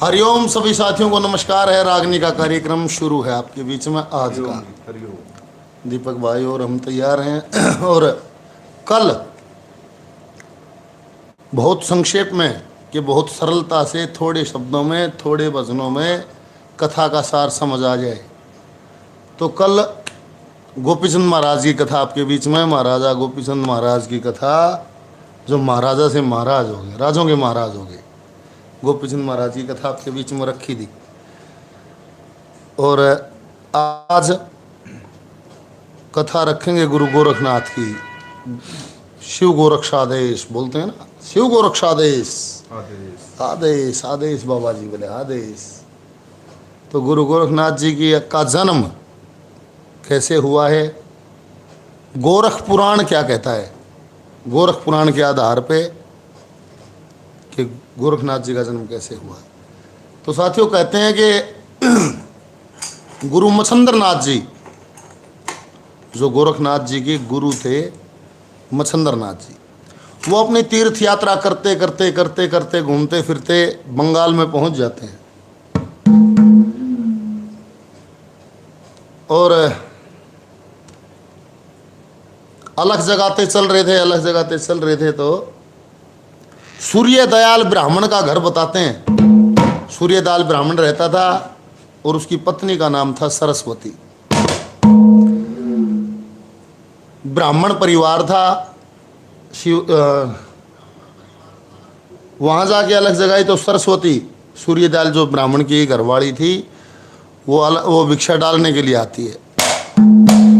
हरिओम सभी साथियों को नमस्कार है। रागनी का कार्यक्रम शुरू है आपके बीच में आज का। दीपक भाई और हम तैयार हैं और कल बहुत संक्षेप में कि बहुत सरलता से थोड़े शब्दों में थोड़े वचनों में कथा का सार समझ आ जाए। तो कल गोपीचंद महाराज की कथा आपके बीच में, महाराजा गोपीचंद महाराज की कथा, जो महाराजा से महाराज हो गए, राजों के महाराज हो गए। गोपीचंद महाराज की कथा आपके बीच में रखी थी। और आज कथा रखेंगे गुरु गोरखनाथ की। शिव गोरक्षादेश बोलते हैं ना, शिव गोरक्षादेश, आदेश आदेश बाबा जी बोले आदेश। तो गुरु गोरखनाथ जी की का जन्म कैसे हुआ है, गोरख पुराण क्या कहता है, गोरख पुराण के आधार पे कि गोरखनाथ जी का जन्म कैसे हुआ। तो साथियों कहते हैं कि गुरु मच्छंद्रनाथ जी, जो गोरखनाथ जी के गुरु थे मच्छंद्रनाथ जी, वो अपनी तीर्थ यात्रा करते करते करते करते घूमते फिरते बंगाल में पहुंच जाते हैं। और अलग जगह चल रहे थे तो सूर्य दयाल ब्राह्मण का घर बताते हैं। सूर्य दयाल ब्राह्मण रहता था और उसकी पत्नी का नाम था सरस्वती। ब्राह्मण परिवार था। वहां जाके अलग जगह तो सरस्वती, सूर्य दयाल जो ब्राह्मण की घरवाली थी, वो भिक्षा डालने के लिए आती है।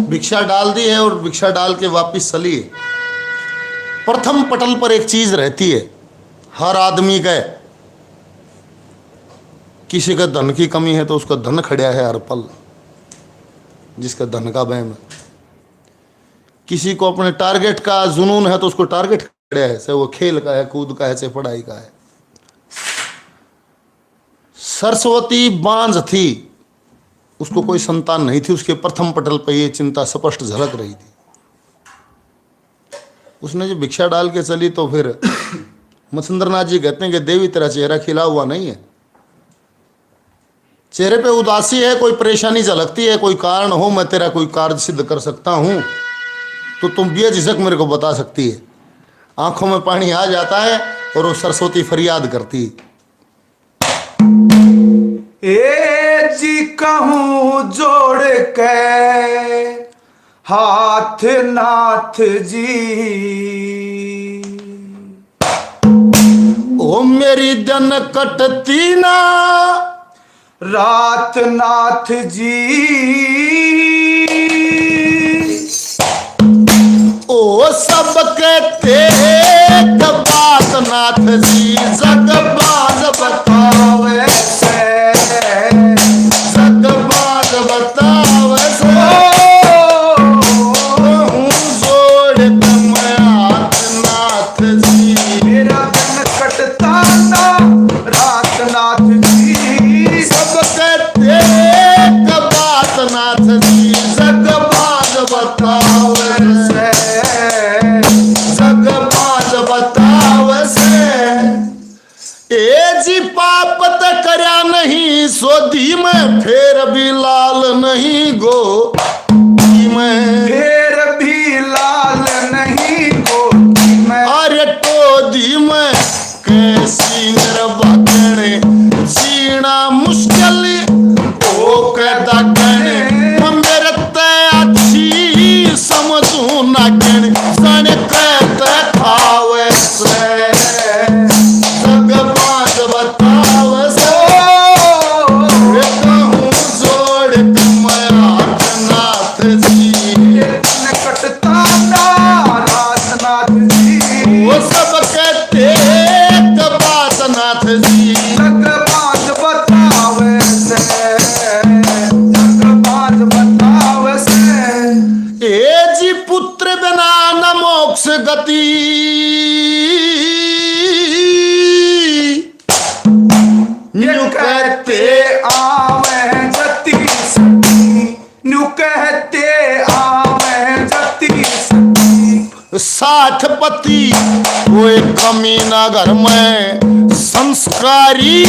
भिक्षा डाल दी है और भिक्षा डाल के वापिस चली है। प्रथम पटल पर एक चीज रहती है, हर आदमी का, किसी का धन की कमी है तो उसका धन खड़ा है हर पल, जिसका धन का वहम है। किसी को अपने टारगेट का जुनून है तो उसको टारगेट खड़ा है, चाहे वो खेल का है, कूद का है, चाहे पढ़ाई का है। सरस्वती बांझ थी, उसको कोई संतान नहीं थी। उसके प्रथम पटल पर यह चिंता स्पष्ट झलक रही थी। उसने जो भिक्षा डाल के चली तो फिर मच्छंद्रनाथ जी कहते हैं कि देवी तेरा चेहरा खिला हुआ नहीं है, चेहरे पे उदासी है, कोई परेशानी झलकती है, कोई कारण हो, मैं तेरा कोई कार्य सिद्ध कर सकता हूं तो तुम बेझिझक मेरे को बता सकती है। आंखों में पानी आ जाता है और वो सरस्वती फरियाद करती, ए जी कहूं जोड़ के हाथ नाथ जी, ओ मेरी दिन कटती ना रात नाथ जी, ओ सब कहते बात नाथ जी, जग बाज बतावे से, जग बाज बतावे से, हूँ जोड़ तुम हाथ नाथ जी, मेरा दिन कटता ना रात नाथ जी, सब कहते बात नाथ जी, जग बाज बतावे से, जग बाज बतावे से। ए जी पाप त करया नहीं सोधी में, फेर भी लाल नहीं गो में, फिर भी लाल नहीं गो मैं, अरे टोदी में कैसी निर्वाचने जीना मुश्किल ओ कहता कहने, मेरे ते अच्छी समझू ना कहने, सने कहते खावे से, जग बात बतावे से, कहूँ जोड़ तुम हाथ नाथ जी, दिन कटता ना रात नाथ जी, वो सब कहते बात नाथ जी, जग बात बतावे से, जग बात बतावे से, ए जी पुत्र बिना न मोक्ष गति, न्यू कहते आवे जति सती, न्यू कहते आवे जति सती, साठ पति कोई कमी ना घर में, संस्कारी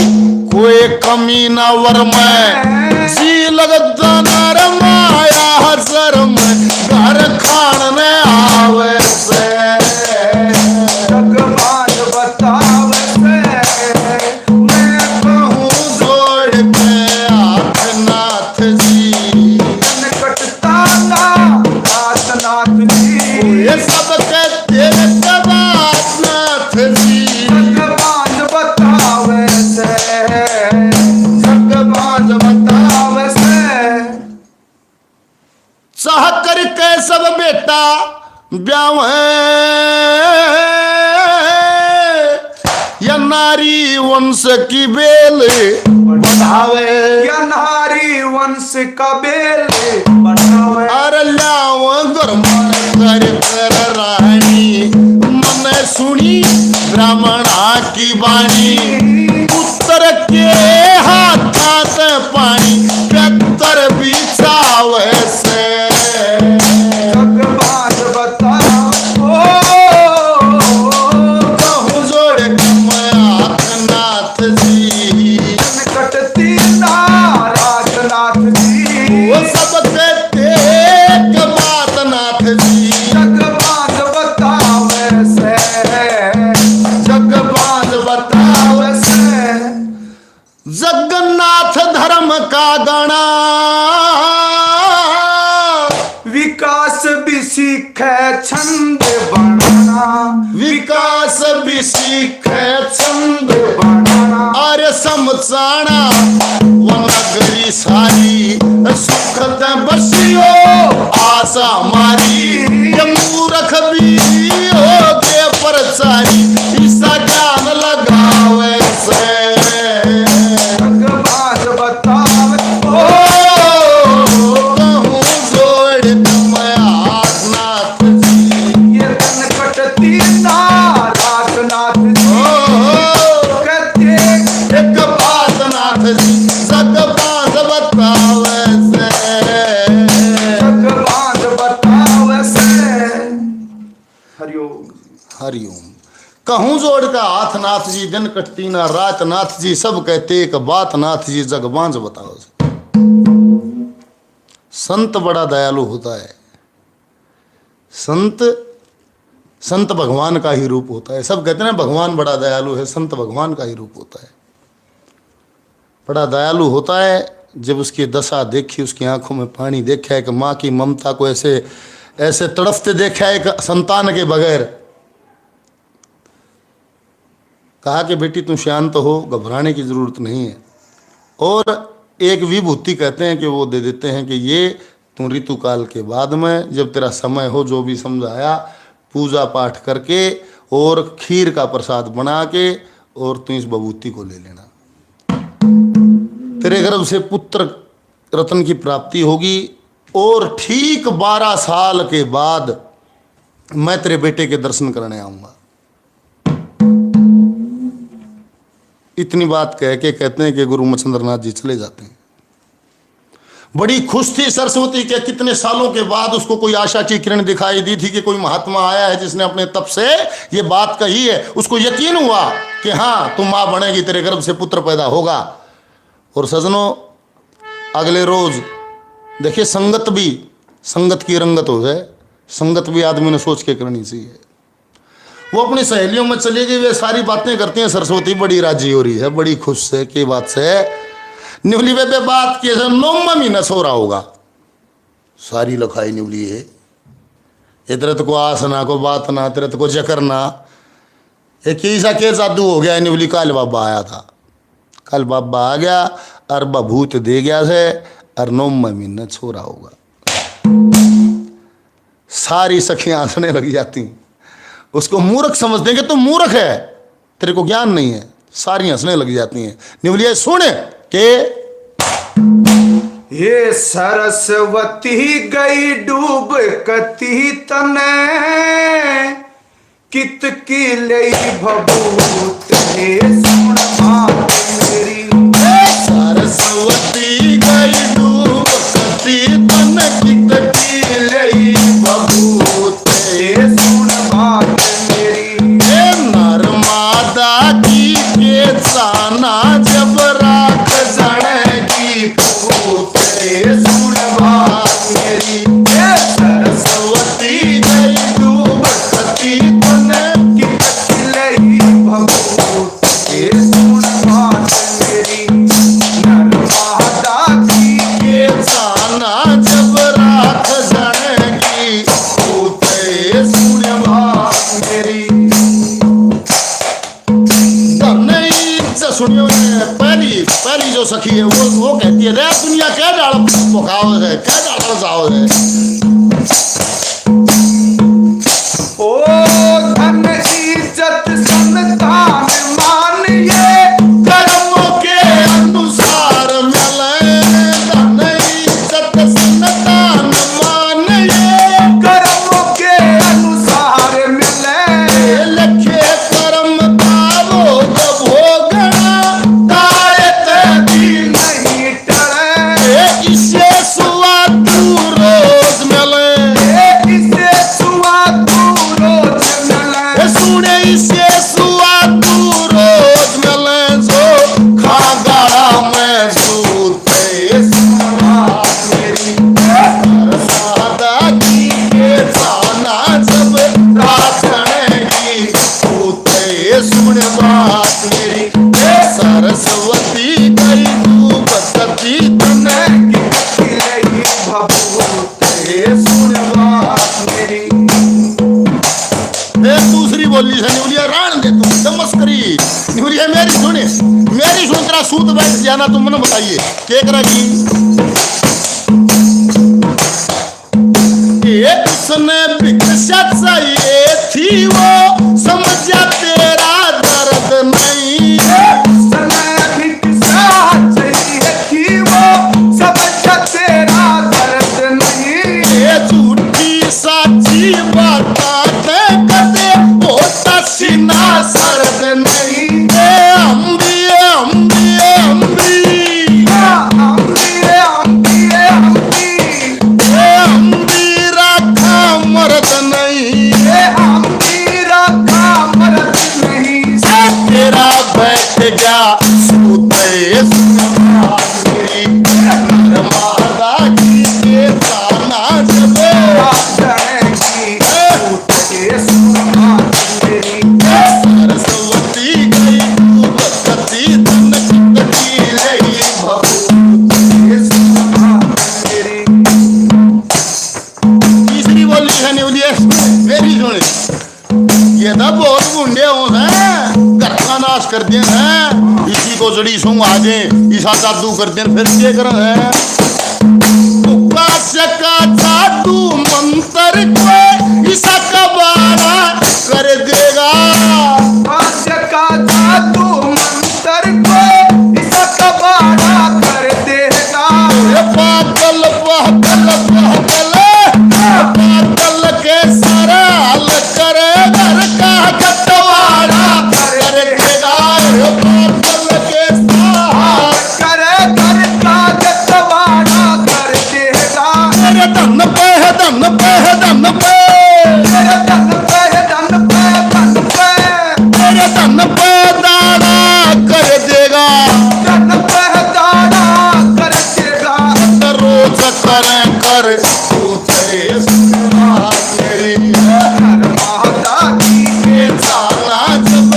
कोई कमी ना वर में, जी लगता नर माया हजर में, घर खान में आवे से जगबाज बतावे से, मैं कहूँ जोड़ के हाथ नाथ जी, दिन कटता ना रात नाथ जी, ये सब कहते बात नाथ जी, जगबाज बतावे से, जगबाज बतावे से, चाह करके सब बेटा ब्याह या नारी वंश की बेल बढ़ावे, या नारी वंश का बेल बढ़ावे, अरे लाओ गुरमन कर कर रानी, मन सुनी ब्राह्मणा की बाणी, पुत्र के हाथा से पानी कत्तर बिछावे से, जगबाज बतावे ओ, कहूँ जोड़ कमयात नाथ जी, दिन कटती ना रात नाथ जी, वो सब कहते बात नाथ जी, जगबाज बतावे से, जगबाज बतावे से, जगन्नाथ धर्म का गणा, विकास भी सीखे छंद बनाना, विकास भी सीखे छंद बनाना, अरे समझाना वो नगरी सारी, सुखद बसियो आशा मारी, ये मूर्ख भी हो गए परचारी, इसका ज्ञान लगावे से, जगबाज बतावे ओ, कहूँ जोड़ कमयात नाथ जी, ये दिन कटती ना रात नाथ जी, कहते एक बात नाथ जी, जगबाज बतावे से, जगबाज बतावे से, हरिओम। हरिओम। कहूँ जोड़ का हाथ नाथ जी, दिन कटती ना रात नाथ जी, सब कहते एक बात नाथ जी, जगबाज बताओ। संत बड़ा दयालु होता है, संत भगवान का ही रूप होता है। सब कहते हैं भगवान बड़ा दयालु है, संत भगवान का ही रूप होता है। बड़ा दयालु होता है जब उसकी दशा देखी, उसकी आंखों में पानी देखा है कि माँ की ममता को ऐसे ऐसे तड़फते देखा है एक संतान के बगैर। कहा कि बेटी तुम शांत हो, घबराने की जरूरत नहीं है। और एक विभूति कहते हैं कि वो दे देते हैं कि ये तुम ऋतुकाल के बाद में जब तेरा समय हो, जो भी समझाया, पूजा पाठ करके और खीर का प्रसाद बना के और तुम इस विभूति को ले लेना। तेरे गर्भ से पुत्र रत्न की प्राप्ति होगी और ठीक 12 साल के बाद मैं तेरे बेटे के दर्शन करने आऊंगा। इतनी बात कह के कहते हैं कि गुरु मच्छिंद्रनाथ जी चले जाते हैं। बड़ी खुश थी सरस्वती के, कितने सालों के बाद उसको कोई आशा की किरण दिखाई दी थी कि कोई महात्मा आया है जिसने अपने तप से ये बात कही है। उसको यकीन हुआ कि हाँ तुम माँ बनेगी, तेरे गर्भ से पुत्र पैदा होगा। और सजनों अगले रोज देखिए, संगत की रंगत हो जाए, संगत भी आदमी ने सोच के करनी चाहिए। वो अपनी सहेलियों में चली गई, वे सारी बातें करती हैं। सरस्वती बड़ी राजी हो रही है, बड़ी खुश है कि बात से निवली बेबे बात की 9वां महीना सो रहा होगा। सारी लखाई निवली है, इधर तो को आस ना, को बात ना, तेरे तो को जकर ना। एक ऐसा के जादू हो गया निवली। कल बाबा आया था, कल बाबा आ गया और बभूत दे गया है और 9वां महीना सो रहा होगा। सारी सखियां हंसने लग जाती, उसको मूर्ख समझते हैं कि तुम मूर्ख है, तेरे को ज्ञान नहीं है। सारी हंसने लग जाती हैं। निवलिया सुन के ये सरस्वती गई डूब कती तने, कित की लई भभूत हे सुन बात मेरी। सरस्वती गई डूब कती तन, कित की लई भभूत हे सुन बात मेरी। साना जब राख जानेगी पूते सुन बात मेरी सरस्वती गई डूब सती तन की अखिले भभूत सुन बात मेरी नर्मदा की ये साना जब राख जानेगी पूते सुन बात मेरी। सुनियो पहली जो सखी है वो कहती है रे दुनिया क्या डाल पुकाव है क्या डाल जाओ है ओ धन इज्जत संतान मानिए कर्मों के अनुसार मिले धन इज्जत संतान मानिए कर्मों के अनुसार मिले लखे कर्म पावो भोगना दायत भी नहीं टले इसे सुआ तू रोज मिले इसे सुआ तू रोज मिले सुने इसे सुआ तू रोज मिले जो खागाड़ा में सूते सुहाग मेरी सादा की के जाना जब राजनेगी सूते सुन बात मेरी सरस्वती गई डूब सती तने की अखिले भभूत सुन बात मेरी दूसरी बोली है निवलिया रान दे तू तमस्करी निवलिया मेरी सुन तेरा सूत बैठ जाना तुम मैंने बताइए क्या करा की उसने विकसित चाहिए थी वो समझा तेरा दर्द नहीं समय भिक्षा चाहिए थी वो समझा तेरा दर्द नहीं ये झूठी साची बातें कदे होता सीना सर्द नहीं अम्बी अम्बी अम्बी अम्बी राखा मर्द नहीं तेरा बैठ गया सूते मादा की के ताना जब सरस्वती गई डूब सती तन की लई तीसरी बोली है निवलिए मेरी सुने ये तो बहुत गुंडे हो हैं घर का नाश कर दिए हैं इसी को जड़ी सूंग आ जाए ईसा जादू कर दिए फिर क्या कर हैं का जादू मंत्र को ईसा का बाड़ा कर देगा का जादू मंत्र को ईसा का बाड़ा कर देगा पागल पागल पागल पागल के सारा हल करे घर का गतवाड़ा कर देगा पागल के सारा करे घर का गतवाड़ा कर देगा तेरे धन पे है धन पे है धन पे तेरे धन पे धन पे धन पे तेरे धन पे दाड़ा कर देगा धन पे दाड़ा कर देगा रोज करें कर तू तेरे मेरी नर्मदा की के जाना जब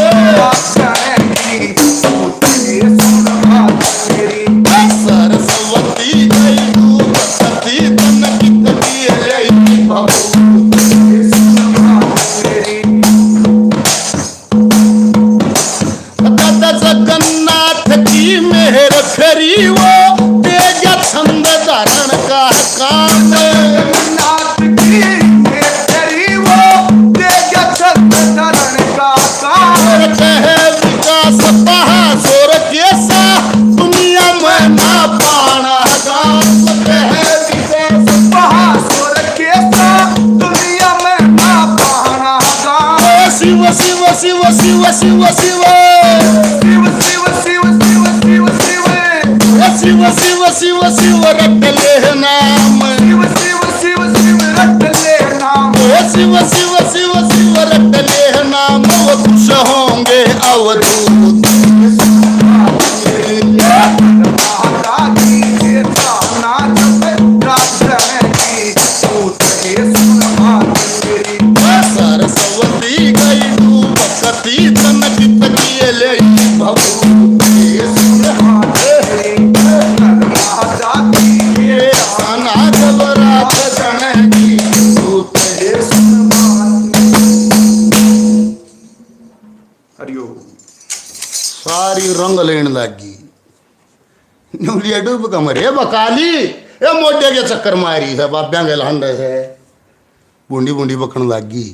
जाएगी तेरे सुन बात मेरी सरस्वती गई डूब सती तन की लई भभूत सुन बात मेरी जगन्नाथ की मेहर फेरी वो तेज छंद धारण का काम नाथ की तेरी वो तेज छंद धरण का काम कहे विकास बहादुर कैसा दुनिया में ना पाना काम कहे विकास बहादुर कैसा दुनिया में ना पाना काम शिव शिव शिव शिव शिव शिव शिव शिव शिव शिव शिव शिव शिव शिव शिव रट ले नाम शिव शिव शिव शिव रट ले नाम शिव शिव शिव शिव रट ले नाम वो खुश होंगे अवधूत सारी रंग लेन लगी। न्यूलिया डूब कमरे बकाली ए मोटे के चक्कर मारी है बाब्या के लांडे से बूंदी बूंदी बकन लगी।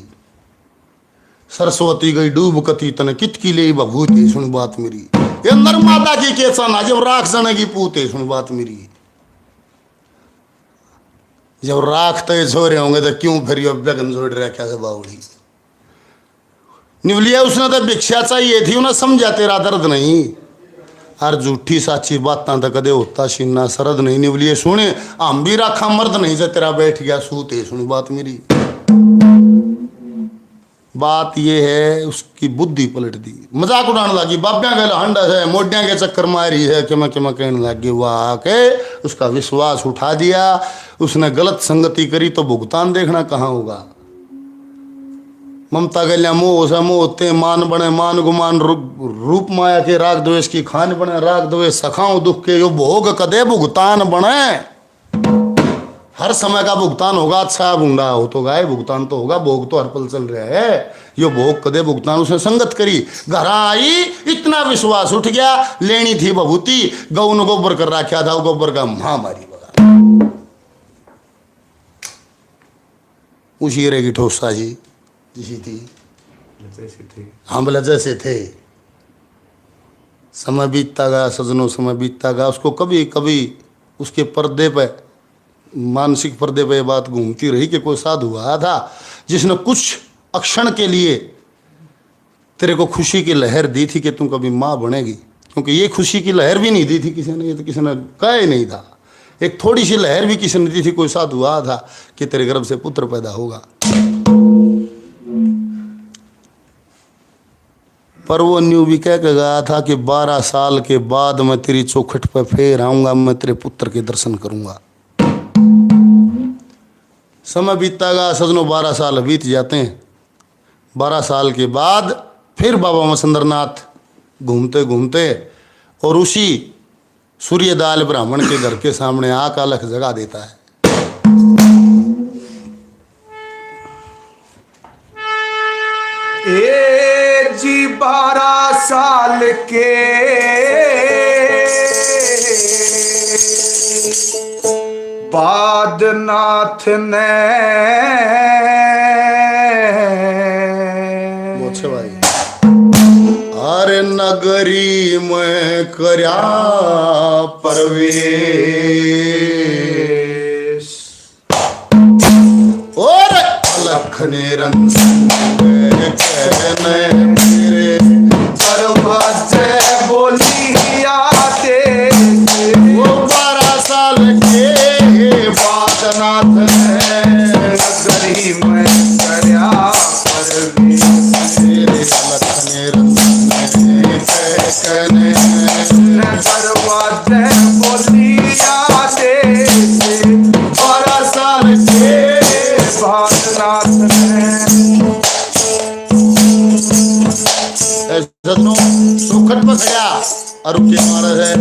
सरस्वती गई डूब कती तने कितकी ले बभूती सुन बात मेरी। ये नर्मदा की केसा ना जब राख जने की पूते सुन बात मेरी। जब राख तय छोरे होंगे तो क्यों फिर ये बेगन जोड़ रखा से बावड़ी। निवलिया उसने तो भिक्षा चाहिए थी उन्हें समझा तेरा दर्द नहीं। हर झूठी साची बातें तो कदे होता सीना सरद नहीं। निवलिए सुने हम भी राखा मर्द नहीं से तेरा बैठ गया सूते सुन बात मेरी। बात ये है उसकी बुद्धि पलट दी। मजाक उड़ाने लगी बाब्या गल हंडा है मोडिया के चक्कर मारी है कि मैं कहने लगी वाह के उसका विश्वास उठा दिया। उसने गलत संगति करी तो भुगतान देखना कहाँ होगा। ममता गलिया मोह से मोहते मान बने मान गुमान रूप माया के राग द्वेष की खान बने राग द्वेष सखाओ दुख के यो भोग कदे भुगतान बने। हर समय का भुगतान होगा। अच्छा बूंदा हो तो गाय भुगतान तो होगा। भोग तो हर पल चल रहा है। यो भोग कदे भुगतान। उसने संगत करी घर आई इतना विश्वास उठ गया। लेनी थी बभूति गौ ने गोबर कर रखा था गोबर का महामारी बगा। उसी रहेगी ठोसा जी जिसी थी हम बोले जैसे थे। समय बीतता गया सजनों समय बीतता गया। उसको कभी कभी उसके पर्दे पे मानसिक पर्दे पे बात घूमती रही कि कोई साधु आया था जिसने कुछ अक्षण के लिए तेरे को खुशी की लहर दी थी कि तुम कभी माँ बनेगी। क्योंकि ये खुशी की लहर भी नहीं दी थी किसी ने। ये तो किसी ने कहा ही नहीं था। एक थोड़ी सी लहर भी किसी ने दी थी। कोई साधु आया था कि तेरे गर्भ से पुत्र पैदा होगा। पर वो न्यू भी कह के गया था कि 12 साल के बाद मैं तेरी चौखट पर फिर आऊंगा। मैं तेरे पुत्र के दर्शन करूंगा। समय बीतता गया सजनों 12 साल बीत जाते हैं। 12 साल के बाद फिर बाबा मसंदरनाथ घूमते घूमते और उसी सूर्यदाल ब्राह्मण के घर के सामने आका लख जगा देता है। जी 12 साल के बाद नाथ ने भाई अरे नगरी में करया प्रवेश और अलख निरंजन कहने मेरे दरवाजे बोली आते। वो 12 साल के बाद नाथ ने नगरी में करया प्रवेश। मेरे अलख निरंजन कहने दरवाजे बोली आते। 12 साल के बाद नाथ सदनों चौखट पर गया और के मार है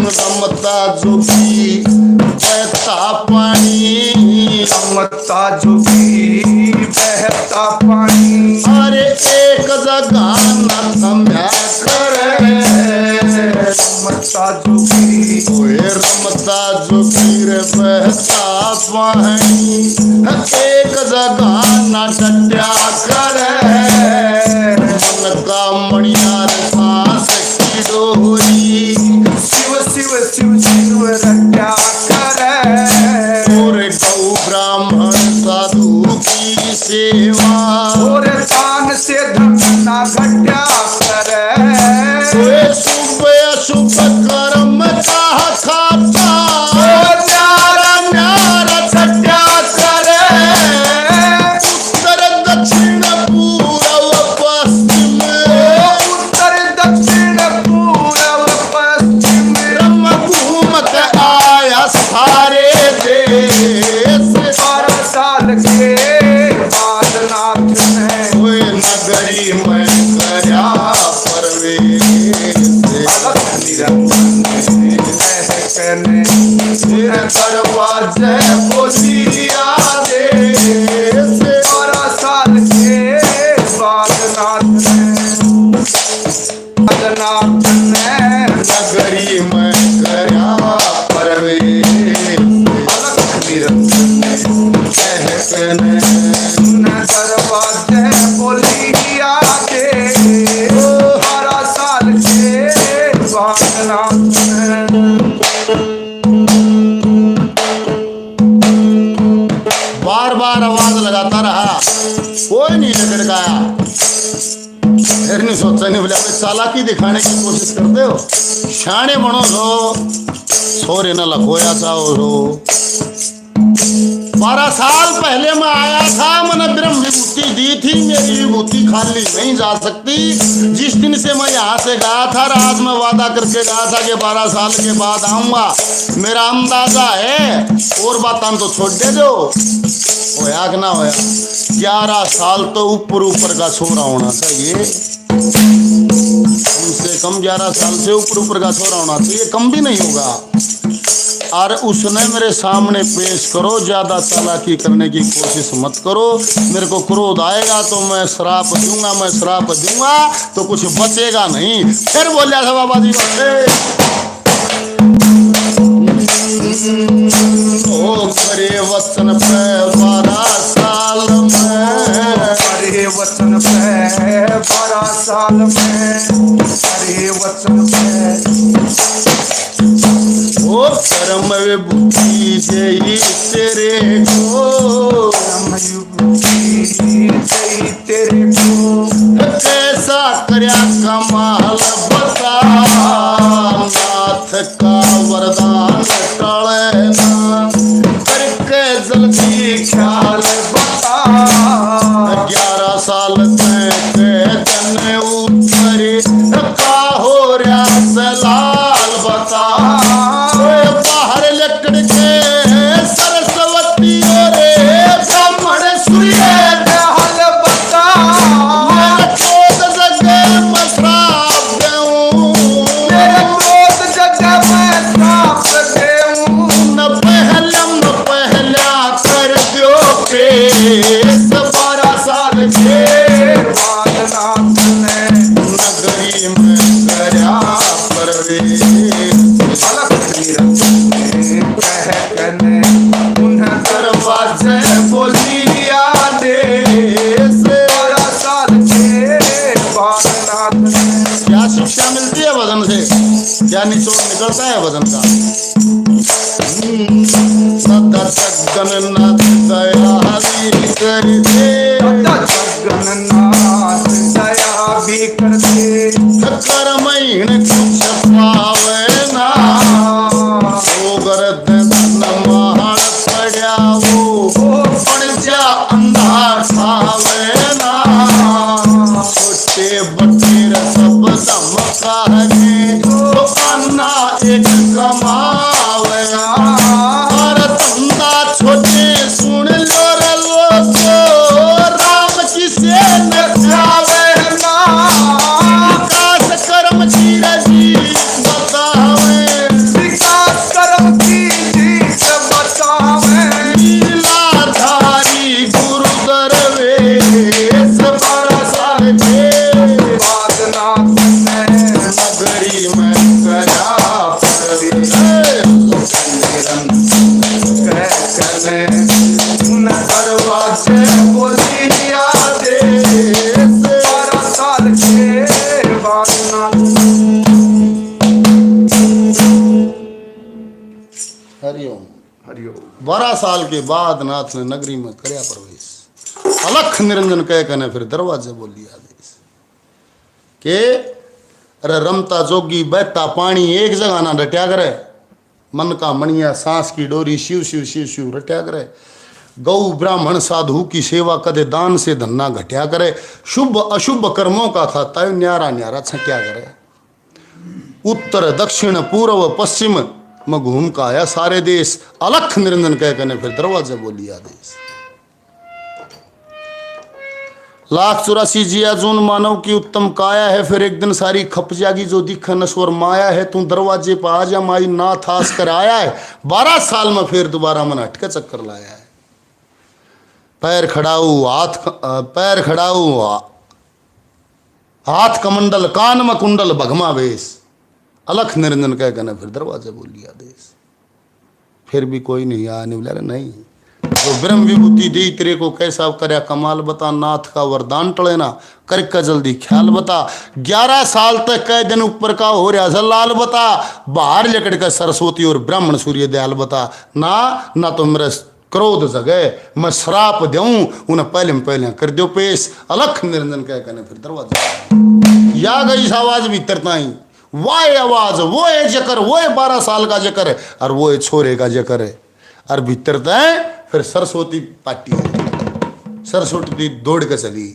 रमता जोगी बहता पानी। रमता जोगी बहता पानी। अरे एक जगह न थम्या करे। रमता जोगी रमता जोगी रे बहता पानी। एक जगह न डट्या करे। मन का मणियार सांस की डोरी। शिव शिव शिव शिव रट्या करे। और गौ ब्राह्मण साधु की सेवा। और दान से धन ना घट्या करे। शुभ अशुभ कर्म का खाता। न्यारा न्यारा घट्या करे। उत्तर दक्षिण पूर्व पश्चिम। उत्तर दक्षिण पूर्व पश्चिम। ब्रह्म घूमत आया सारे देश। 12 साल के बाद नाथ ने नगरी में करया प्रवेश। कहने दरवाजे बोली आते। 12 साल के बाद बादनाथ ने नगरी में करया प्रवेश अलख निरंजन कहकने न दरवाजे बोलिया दे 12 साल के बादनाथ बार बार आवाज लगाता रहा, कोई नहीं लड़काया। फिर नहीं सोचा, नहीं बोले चालाकी दिखाने की कोशिश करते हो, शाने बनो सोरे न लखोया चाहो हो। 12 साल पहले मैं आया था, मैंने ब्रह्म विभूति दी थी, मेरी विभूति खाली नहीं जा सकती। जिस दिन से मैं यहाँ से गया था, आज मैं वादा करके गया था कि 12 साल के बाद आऊंगा। मेरा अंदाजा है, और बात तो छोड़ दे दो, होया कि ना होया। 11 साल तो ऊपर का छोरा होना चाहिए, कम से कम 11 साल से ऊपर का छोरा होना चाहिए, कम भी नहीं होगा। और उसने मेरे सामने पेश करो, ज्यादा चालाकी करने की कोशिश मत करो। मेरे को क्रोध आएगा तो मैं श्राप दूंगा, मैं श्राप दूंगा तो कुछ बचेगा नहीं। फिर बोलिया था बाबा जी, ओ करे वचन पे 12 साल में, अरे वचन पे 12 साल में, अरे वचन पे ओ कर्म विभूति जय तेरे को, तेरे को कैसा कर्या कमाल बता, नाथ का वरदान टले ना, करके जल्दी ख्याल बता। 11 साल तक जन उतरे का हो रहा सलाल बता, बाहर लकड़ के सरस्वती रे ब्राह्मण सूर्य हाल बता, मेरा क्रोध जगे मैं श्राप दूं, मेरा क्रोध जगह में श्राप दूं। न पहला कर दो पेश 12 साल के बादनाथ ने नगरी में करया प्रवेश, अलख निरंजन कहकने उन्हें दरवाजे बोलिया दे। 12 साल के बादनाथ ने क्या शिक्षा मिलती है भजन से, क्या निचोड़ निकलता है भजन का। सदा जगन्नाथ दया भी कर दे, जगन्नाथ दया भी कर दे, कर्महीन कुछ पावे ना, ओ गर्दन नमाण पड़ा वो पड़ जा अंधा ठावे ना, छोटे बटेर सब धमका है तो अन्ना एक कमावे ना, और धंधा छोटे सुन लो रे लोगो, राम की से न खावे ना, विकास कर्म की रजी बतावे, विकास कर्म की जीत बतावे, लीलाधारी गुरु दरवेश 12 साल के बादनाथ ने नगरी में करया प्रवेश, कहकने उन्हें दरवाजे बोलिया दे 12 साल के बादनाथ। हरिओम। हरिओम। 12 साल के बाद नाथ ने नगरी में करया प्रवेश, अलख निरंजन कह कने फिर दरवाजे बोली आदेश के अरे रमता जोगी बहता पानी एक जगह ना रट्या करे, मन का मणिया सांस की डोरी शिव शिव शिव शिव रट्या करे, गौ ब्राह्मण साधु की सेवा कदे दान से धन्ना घट्या करे, शुभ अशुभ कर्मों का खाता है न्यारा न्यारा छक्या करे, उत्तर दक्षिण पूर्व पश्चिम में घूम का आया सारे देश, अलख निरंजन कह कने फिर दरवाजे बोली आदेश। 1,84,000 जिया जून मानव की उत्तम काया है, फिर एक दिन सारी खप जागी जो दिख नश्वर माया है, तू दरवाजे पर आ जा माई नाथ आस कर आया है, 12 साल में फिर दोबारा मन हटके चक्कर लाया है, पैर खड़ाऊ हाथ कमंडल कान में कुंडल भगमा वेश, अलख निरंजन कह कहने फिर दरवाजे बोलिया देश। फिर भी कोई नहीं आया, नहीं बोला नहीं तो ब्रह्म विभूति दी तेरे को कैसा करया कमाल बता, नाथ का वरदान टले ना करके जल्दी ख्याल बता। 11 साल तक कै दिन ऊपर का हो रहा लाल बता, बाहर लेकर के सरस्वती और ब्राह्मण सूर्य दयाल बता। ना तो मेरे क्रोध जगह मैं श्राप दूं, उन्हें पहले कर दो पेश, अलख निरंजन कह कहने फिर दरवाजा या गई आवाज भीतर ताई, वाह आवाज वो है जकर, वो है 12 साल का जकर है और वो है छोरे का जकर है। और भीतर तय फिर सरस्वती पाटी है, सरस्वती दौड़ के चली,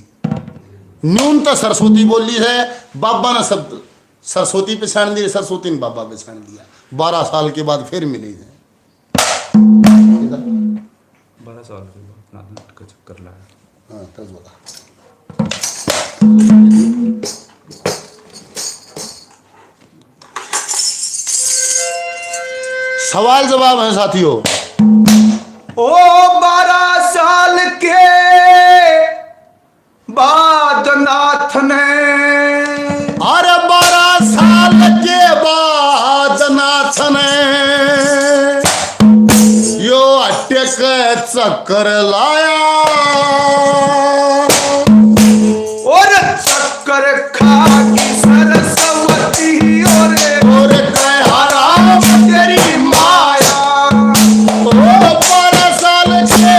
न्यूनतः सरस्वती बोली है, बाबा ने शब्द सरस्वती पे छाण दी, सरस्वती ने बाबा पे छाण दिया। 12 साल के बाद फिर मिली है, 12 साल के बाद नाथ का चक्कर लाया। हाँ तब बोला सवाल जवाब है साथियों। ओ 12 साल के बाद नाथ ने, अरे 12 साल के बाद नाथ ने यो अटक चक्कर लाया, और चक्कर खागी सरस्वती और कह राम तेरी माया। ओ 12 साल के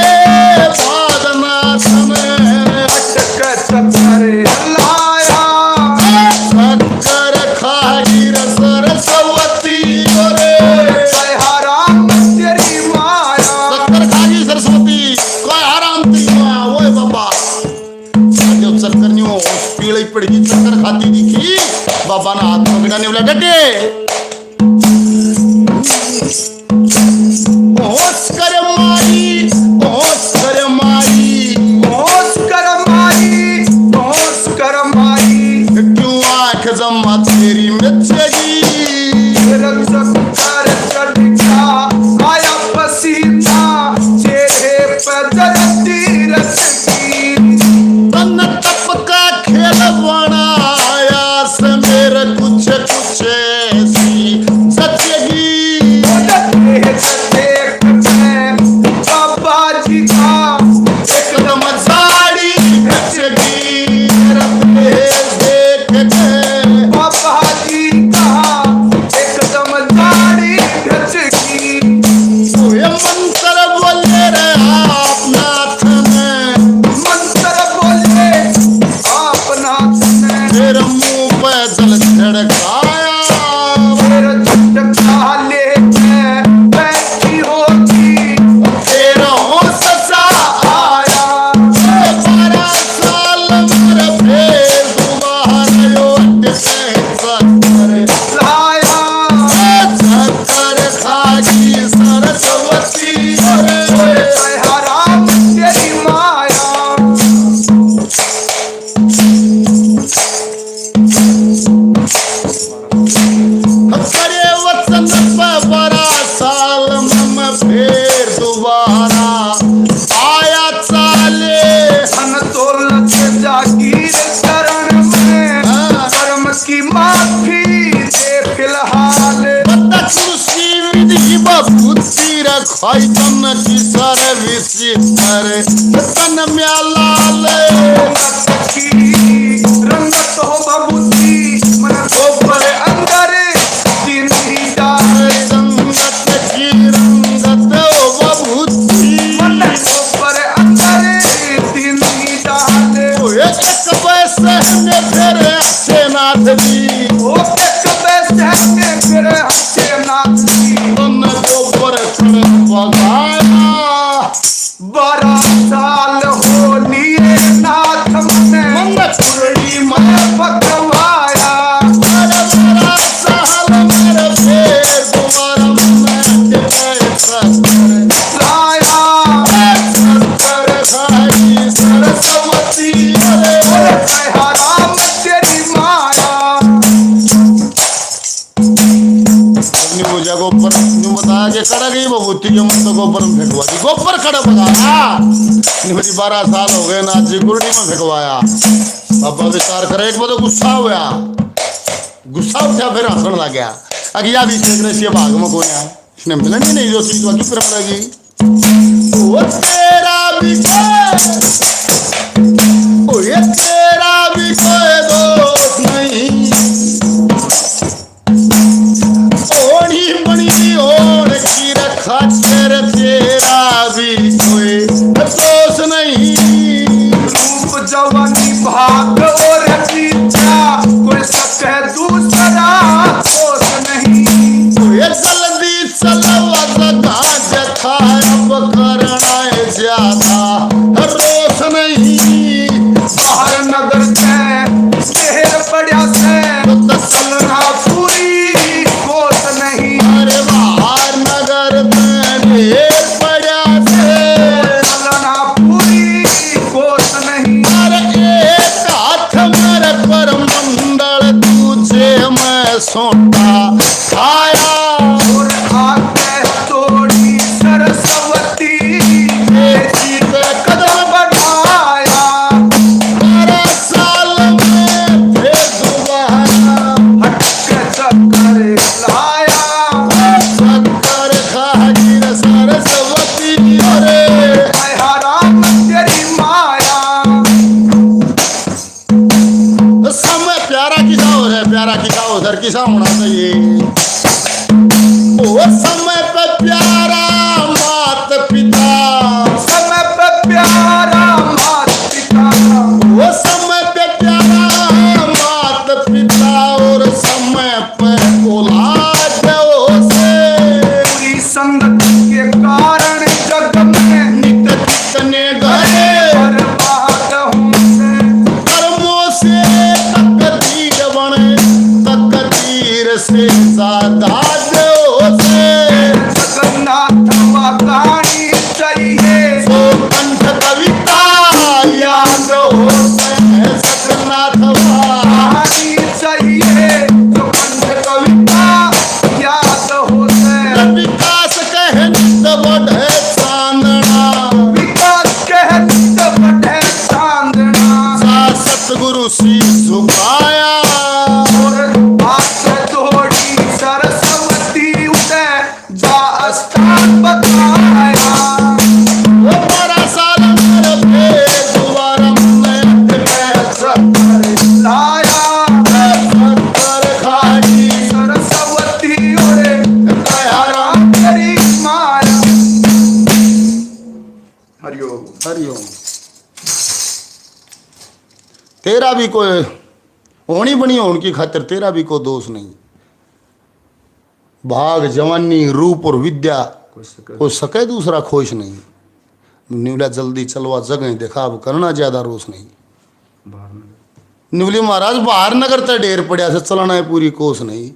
बाद नाथ ने अटक चक्कर लाया, चक्कर खागी सरस्वती और कह राम तेरी माया। चक्कर खागी सरस्वती कोई आराम तेरी माया। वो बाबा जो चक्कर नहीं हो पीले पड़गी, चक्कर खाती दिखी, बाबा ने हाथ में बिठाने बोला डटे होश कर मारी, होश कर मारी, होश कर मारी, होश कर मारी, क्यों आंख जमा तेरी मिर्चगी, फिर चक्कर चढ़ गया आया पसीना, चेहरे पर जलती रसगी। तन तप का खेल बनाया से मेरे कुछ कुछ ऐसी सचगी। देख मैं बाबा जी का एकदम साड़ी खचगी, देख के बाबा जी का एकदम दाढ़ी घचगी। ये मंत्र बोले रे आप नाथ ने, मंत्र बोले आप नाथ ने, फिर मुंह पे जल छिड़काया, फिर झटका लेके बैठी होती, फिर होश सा आया 12 साल मेरे फिर दोबारा यो चक्कर लाया। चक्कर खागी सरस्वती कह राम तेरी माया। करे वचन पे 12 साल में फिर दोबारा आया चाले। धन दौलत जागीर चरण में, कर्म की माफी दे फिलहाल। पता कुर्सी विधि बुद्धि रखाई तन की सर विचित्र तन म्यालाल रंगत की रंगत हो बबूती, मन गोबर अंदर दिन ही डाल। संगत की रंगत ओ बुद्धि, मन गोबर अंदर दिन ही डाल। एक पैसे ने फिर अच्छे नाथ जी, ओ एक पैसे में फिर हंसे नाथ जी। तन गोबर चढ़ पगाया। 12 साल हो लिए नाथ मन पुरड़ी में पकवाया। अरे 12 साल मेरे फिर दोबारा मैं चक्कर लाया खाई सरस्वती कह राम तेरी माया। गोबर में फेंकवा दी, गोबर खड़ा भगाया। मेरी 12 साल हो गए नाथ जी गुरडी में फेंकवाया। बाबा विचार करे, एक बार गुस्सा हुआ, गुस्सा उठा, फिर हंसने लग गया। अगिया भी फेंकने से भाग में कोई है, इसने मिलेंगी नहीं जो चीज बाकी फिर मिलेगी। वो तेरा भी ये तेरा भी कोई दोस्त नहीं, ओढ़ी बनी ओढ़ की रखा तेरे, तेरा भी कोई दोस्त नहीं। रूप जवानी भाग और पीछा, कोई शक है दूसरा दोस्त नहीं। ये जल्दी चलवा सदा जथा, अब करना है ज्यादा रोस नहीं। बाहर नगर से शहर पड़ा से, तो चलना पूरी होश नहीं। अरे बाहर नगर में ढेर पड़ा से, चलना पूरी होश नहीं। अरे एक हाथ मेरे पर मंडल, तुझे मैं सोटा खाया। और आगे तोड़ी सरस्वती, बेटी पे कदम बढ़ाया। 12 साल में फिर दोबारा हट के चक्कर लाया। शक्कर खागी रे सरस्वती रे। हाय हराम तेरी माया। समय प्यारा किसा हो रहा है, प्यारा किसा उधर किसा होना चाहिए। वो समय पे प्यारा मात पिता, समय पे प्यारा मात पिता, वो समय पे प्यारा मात पिता, और समय पे औलाद से। पूरी संगत के कारण जग में नित कितने गए बर्बाद होंगे। कर्मों से तकदीर बने, तकदीर से ज्यादा से। जगन्नाथ वाकानी चाहिए, सो कंठ कविता याद हो जगन्नाथ कहानी चाहिए जो कंठ कविता याद हो से। विकास कह नित बढ़े चांदना, विकास कहत बढ़े चांदना। सा सतगुरु सी झुकाया। और हाथ जोड़ी सरस्वती उसे जा स्थान बताया। वो 12 साल मेरे पे दोबारा मैं लाया शक्कर खागी सरस्वती ओरे दयारा तेरी माया। हरिओम। हरिओम। तेरा भी कोई होनी बनी हो उनकी खातिर, तेरा भी कोई दोष नहीं। भाग जवानी रूप और विद्या कोई सके दूसरा खोज नहीं। निवला जल्दी चलवा जगह देखा, अब करना ज्यादा रोष नहीं। निवली महाराज बाहर नगर ते ढेर पड़ा से चलना है पूरी कोस नहीं।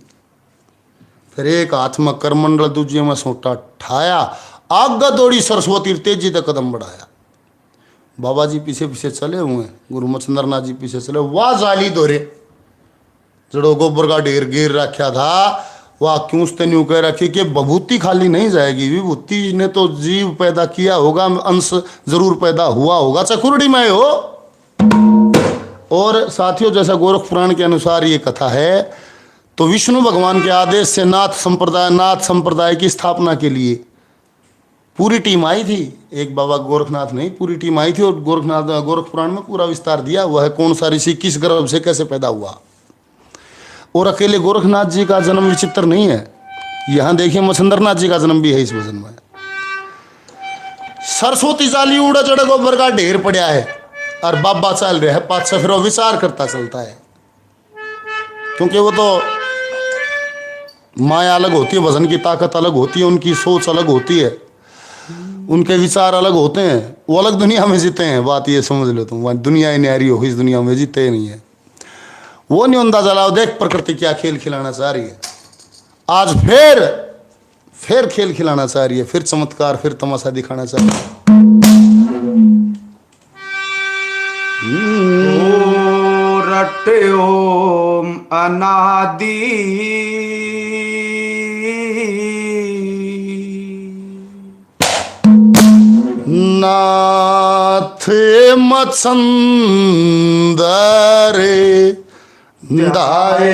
फिर एक हाथ में करमंडल, दूजे में सोटा ठाया, आगा दौड़ी सरस्वती तेजी तक कदम बढ़ाया। बाबा जी पीछे पीछे चले हुए, गुरु मचंद्र नाथ जी पीछे चले। वाह जाली दोरे जड़ो गोबर का ढेर गिर रखा था, वाह क्यों न्यू कह रखी कि बभूति खाली नहीं जाएगी। विभूति ने तो जीव पैदा किया होगा, अंश जरूर पैदा हुआ होगा, चकुरड़ी में हो। और साथियों, जैसा गोरख पुराण के अनुसार ये कथा है, तो विष्णु भगवान के आदेश से नाथ संप्रदाय की स्थापना के लिए पूरी टीम आई थी। एक बाबा गोरखनाथ नहीं, पूरी टीम आई थी। और गोरख पुराण में पूरा विस्तार दिया हुआ है, कौन सा ऋषि किस गर्भ से कैसे पैदा हुआ। और अकेले गोरखनाथ जी का जन्म विचित्र नहीं है, यहाँ देखिए मच्छिंद्रनाथ जी का जन्म भी है इस भजन में। सरस्वती जाली उड़ा चढ़े गोबर का ढेर पड़ा है, और बाबा चल रहे हैं पाँच से, फिर वो विचार करता चलता है। क्योंकि वो तो माया अलग होती है, भजन की ताकत अलग होती है, उनकी सोच अलग होती है, उनके विचार अलग होते हैं, वो अलग दुनिया में जीते हैं। बात ये समझ लो तुम, दुनिया ही न्यारी हो, इस दुनिया में जीते नहीं है। वो नहीं अंदाजा लाओ, देख प्रकृति क्या खेल खिलाना चाह रही है। आज फिर खेल खिलाना चाह रही है, फिर चमत्कार, फिर तमाशा दिखाना चाह रही है। रटे ओम अनादि नाथ मत्संदर दाए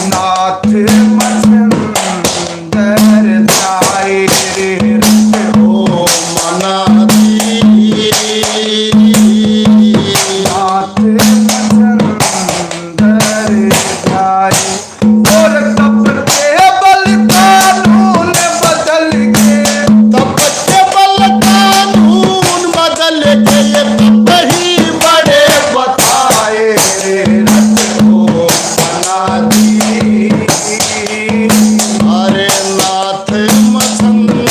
नाथ मछंदर दाए ओ मनादी नाथ मछंदर दाए और तब के बल कानून बदल के तब के बल कानून बदल के ये तब ही बड़े बताए ओ मनादी अरे नाथ मछंदर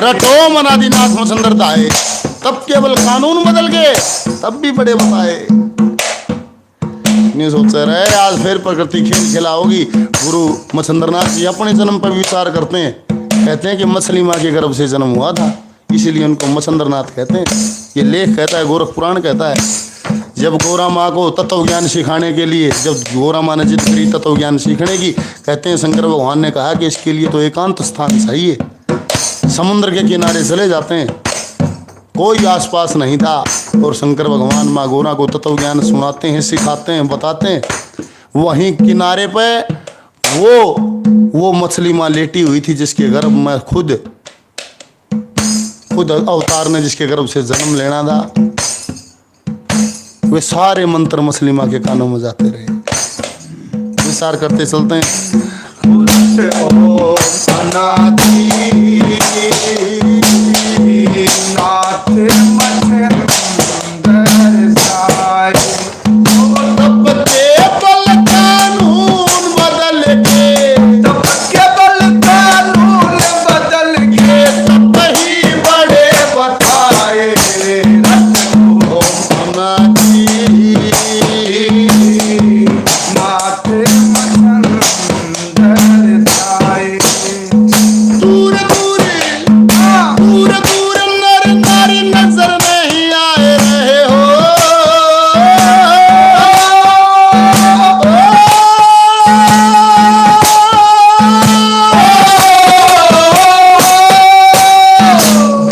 रटो मनादीनाथ मछंदर दाए तब केवल कानून बदल गए तब भी बड़े बताए। नहीं सोच रहे आज फिर प्रकृति खेल खेला होगी। गुरु मच्छंद्रनाथ जी अपने जन्म पर विचार करते हैं, कहते हैं कि मछली माँ के गर्भ से जन्म हुआ था, इसीलिए उनको मच्छंद्रनाथ कहते हैं। ये लेख कहता है, गोरख पुराण कहता है, जब गौरा माँ को तत्व ज्ञान सिखाने के लिए, जब गौरा माँ ने जिद करी तत्व ज्ञान सीखने की, कहते हैं शंकर भगवान ने कहा कि इसके लिए तो एकांत स्थान चाहिए। समुद्र के किनारे चले जाते हैं, कोई आसपास नहीं था, और शंकर भगवान माँ गौरा को तत्व ज्ञान सुनाते हैं, सिखाते हैं, बताते हैं। वहीं किनारे पे वो मछली माँ लेटी हुई थी, जिसके गर्भ में खुद अवतार ने जिसके गर्भ से जन्म लेना था। वे सारे मंत्र मछली माँ के कानों में जाते रहे। विचार करते चलते हैं। ओ अनादि नाथ मछंदर दाए तब के बल कानून बदल के तब के बल कानून बदल के तब ही बड़े बताए ओ मनादी नाथ मछंदर दाए दूर दूर दूर दूर नर नारी नजर नहीं आए रहे हो।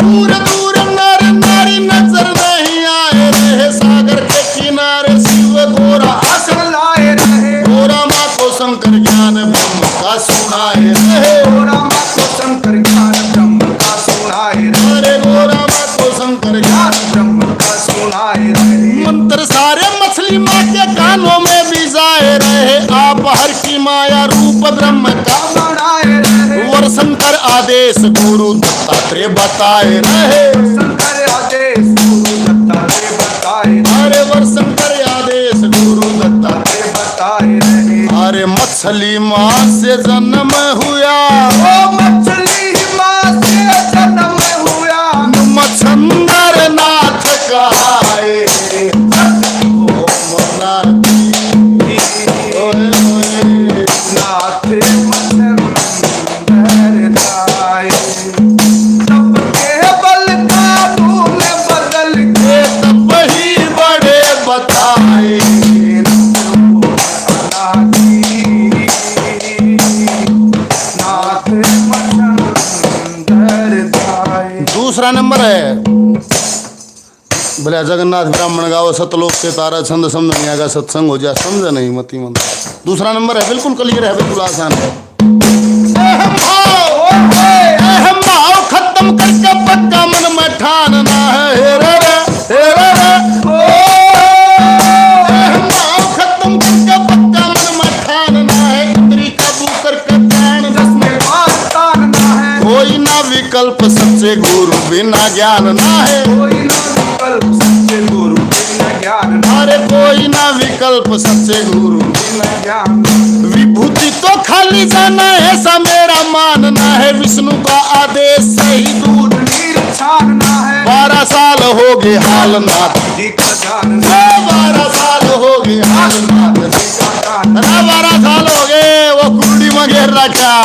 दूर दूर नर नारी नजर नहीं आए रहे, सागर के किनारे शिव गोरा आसन लाए रहे गोरा माँ को शंकर ज्ञान ब्रह्म का सुनाए रहे। गोरा माँ को शंकर ज्ञान ब्रह्म का सुनाए रहे अरे गोरा माँ को शंकर ज्ञान ब्रह्म का सुनाए रहे मंत्र सारे मछली माँ के कानों में भी जाए रहे। आप हर की माया रूप ब्रह्म का बनाए रहे वर शंकर आदेश गुरु दत्तात्रेय बताए रहे। शंकर आदेश गुरु दत्तात्रेय बताए अरे वर शंकर आदेश गुरु दत्तात्रेय बताए रहे अरे मछली माँ से जन्म हुआ ओ मछली माँ से जन्म हुआ मच्छंदर नाथ कहाए ओ मनादी ओए ओए नाथ मछंदर दाए तब के बल कानून बदल के तब ही बड़े बताए नाथ मछंदर दाए दूसरा नंबर है बोले जगन्नाथ ब्राह्मण गाओ सतलोक से तारा छंद समझ नहीं आएगा सत्संग हो जाए समझ नहीं मती मन। दूसरा नंबर है बिल्कुल क्लियर है, बिल्कुल आसान है। अहम भाव खत्म करके पक्का मन में ठानना है। हे रे रे, हे रे रे। अहम भाव खत्म करके पक्का मन में ठानना है। इंद्री काबू करके प्राण रस में तानना है कोई ना विकल्प सच्चे गुरु बिना ज्ञान ना है। कोई ना विकल्प सच्चे गुरु बिना ज्ञान अरे कोई ना विकल्प सच्चे गुरु बिना ज्ञान विभूति तो खाली जाना ऐसा मेरा मानना है। विष्णु का आदेश सही दूध नीर छानना है 12 साल हो गए हालनाथ जी का जानना 12 साल हो गए हालनाथ जी का जानना 12 साल हो गए वो कुंडी में घेर रखा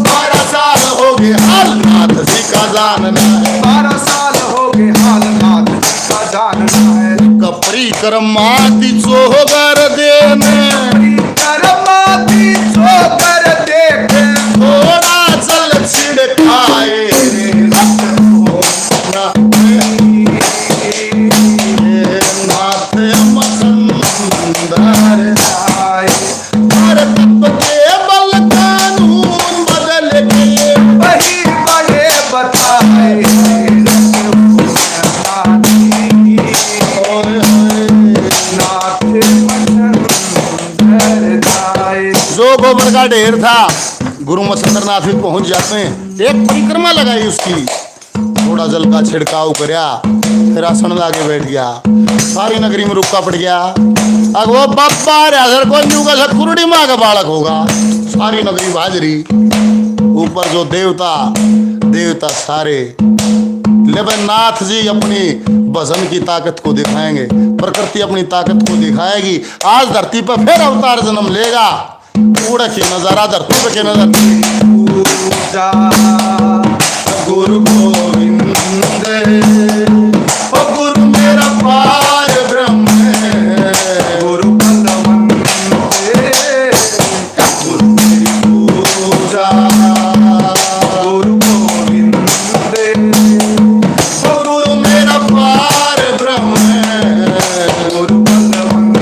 12 साल हो गए हालनाथ जी का जानना है। 12 साल हो गए हालनाथ जी का जानना है कपरीत परिक्रमाती चोगर देने परिक्रमाती चोकर देखे थोड़ा जल छिड़काए नाथ मसंदर आए हर तत्व के बल कानून बदल के वही बड़े बताए नाथ मसंदर जाए। जो गोबर का ढेर था गुरु मसंदरनाथ भी पहुंच जाते हैं। एक परिक्रमा लगाई उसकी, थोड़ा जल का छिड़काव करया, फिर आसन लाके बैठ गया। सारी नगरी में रुका पड़ गया। अब वो बाबा हजर को न्यू का कुरडी माँ का बालक होगा। सारी नगरी भाजरी, ऊपर जो देवता सारे। लेकिन नाथ जी अपनी भजन की ताकत को दिखाएंगे, प्रकृति अपनी ताकत को दिखाएगी। आज धरती पर फिर अवतार जन्म लेगा। उड़ के नजारा धरती पे के नजर पूजा गुरु गोविंद ओ गुरु मेरा पार ब्रह्म गुरु बलवंत गुरु मेरी पूजा गुरु गोविंद ओ गुरु मेरा पार ब्रह्म गुरु बलवंत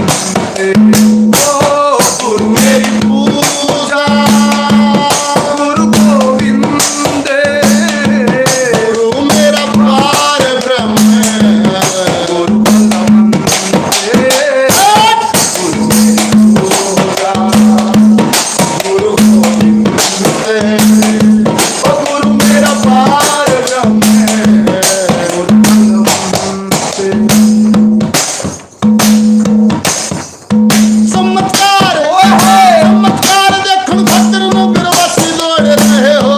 ओ गुरु मेरी पूजा गुरु गोविंद गुरु मेरा पार ब्रह्म गुरु बलवंत गुरु गोविंद ओ गुरु मेरा पार ब्रह्म गुरु बलवंत चमत्कार देखण खातिर नगर वासी दौड़ रहे हो।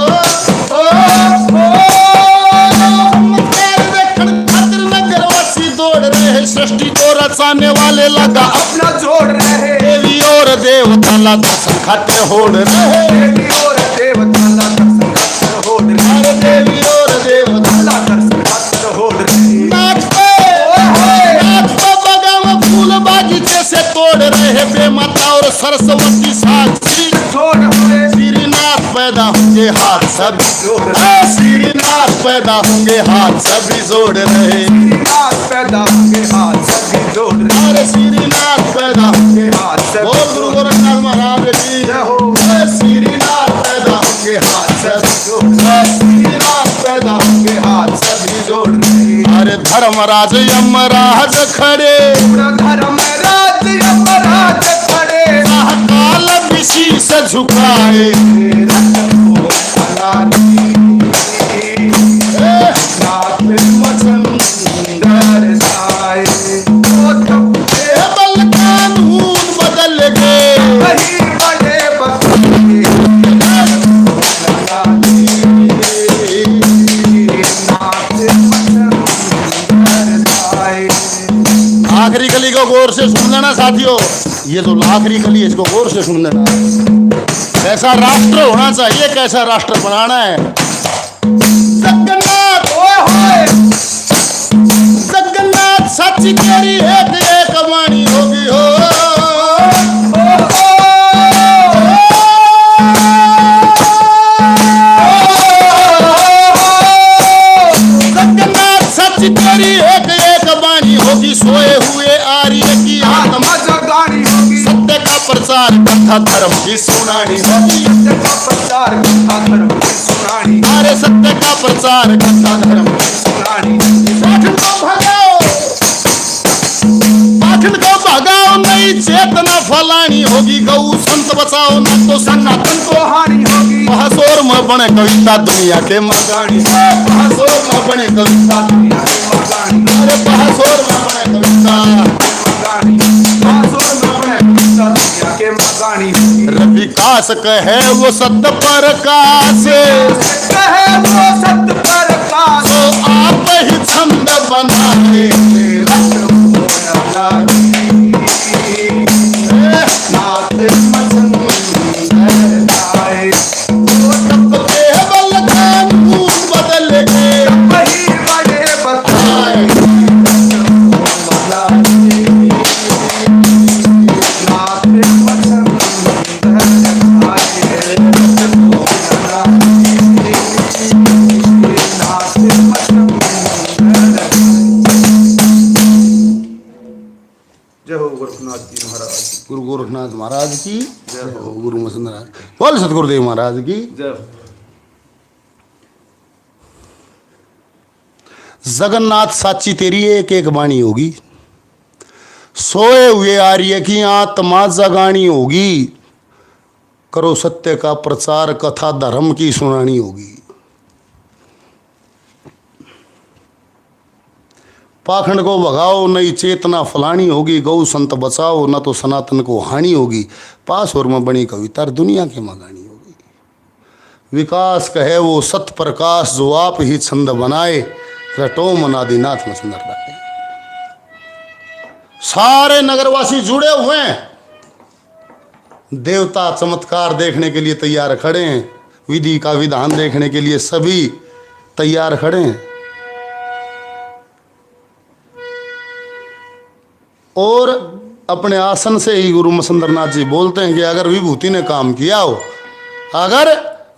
चमत्कार देखण खातिर नगर वासी दौड़ रहे। सृष्टि को रचाने वाले लगा अपना जोड़ रहे देवी और देवता ला दर्शन खातिर होड़ रहे। देवी और देवता ला दर्शन खातिर होड़ रहे अरे देवी और देवता ला दर्शन खातिर होड़ रहे नाच पे बगाव फूल बागीचे से तोड़ रहे। बेमाता और सरस्वती साक्षी छोड़ हुए श्रीनाथ पैदा होंगे हाथ सभी जोड़ श्रीनाथ पैदा होंगे हाथ सभी जोड़ रहे। हाथ पैदा होंगे हाथ सभी जोड़ रहे अरे श्रीनाथ पैदा होंगे हाथ बोल सभी गुरु गोरखनाथ महाराज की जय हो। श्रीनाथ पैदा होंगे हाथ सभी श्रीनाथ पैदा होंगे हाथ सभी जोड़ रहे अरे धर्मराज यमराज खड़े पूरा धर्म राज यमराज खड़े काल विशीष झुकाए नाथ मसंदर जाए बल कानून बदल गए वही बड़े बताए नाथ मसंदर जाए। आखिरी कली को गौर से सुन लेना साथियों। ये जो आखिरी कली है इसको गौर से सुन लेना। कैसा राष्ट्र होना चाहिए, कैसा राष्ट्र बनाना है। जगन्नाथ जगन्नाथ सच तेरी एक वाणी होगी हो। जगन्नाथ सच तेरी एक वाणी होगी। सोए हुए आर्य की आत्मा जगानी होगी सत्य का प्रचार कथा धर्म की सुनानी होगी। सत्य का प्रचार कथा धर्म की सुनानी अरे सत्य का प्रचार कथा धर्म की सुनानी पाठन को भगाओ, पाठन को भगाओ, नई चेतना फलानी होगी। गौ संत बचाओ न तो सनातन को हानि होगी महासोर में बने कविता दुनिया के मगानी। महासोर में बने कविता दुनिया के मगानी अरे महासोर में बने कविता मगानी महासोर में बने कविता दुनिया के मगानी विकास कहे वो सत्य प्रकाश कहे वो सत्य प्रकाश तो आप ही छंद बनाए। नाथ मसंदर जाए केवल कानून बदल के वही बड़े बताए गोरखनाथ महाराज की जय हो। गुरु मसंद महाराज बोल सतगुरुदेव महाराज की जय हो। जगन्नाथ साची तेरी एक एक वाणी होगी, सोए हुए आर्य की आत्मा जगानी होगी, करो सत्य का प्रचार कथा धर्म की सुनानी होगी। पाखंड को भगाओ नई चेतना फलानी होगी, गौ संत बचाओ न तो सनातन को हानि होगी, पास और में बनी कविता दुनिया के मगानी होगी। विकास कहे वो सत प्रकाश जो आप ही छंद बनाए, रटो मनादिनाथ में सुंदर लाए। सारे नगरवासी जुड़े हुए हैं, देवता चमत्कार देखने के लिए तैयार खड़े हैं, विधि का विधान देखने के लिए सभी तैयार खड़े हैं। और अपने आसन से ही गुरु मसंदरनाथ जी बोलते हैं कि अगर विभूति ने काम किया हो, अगर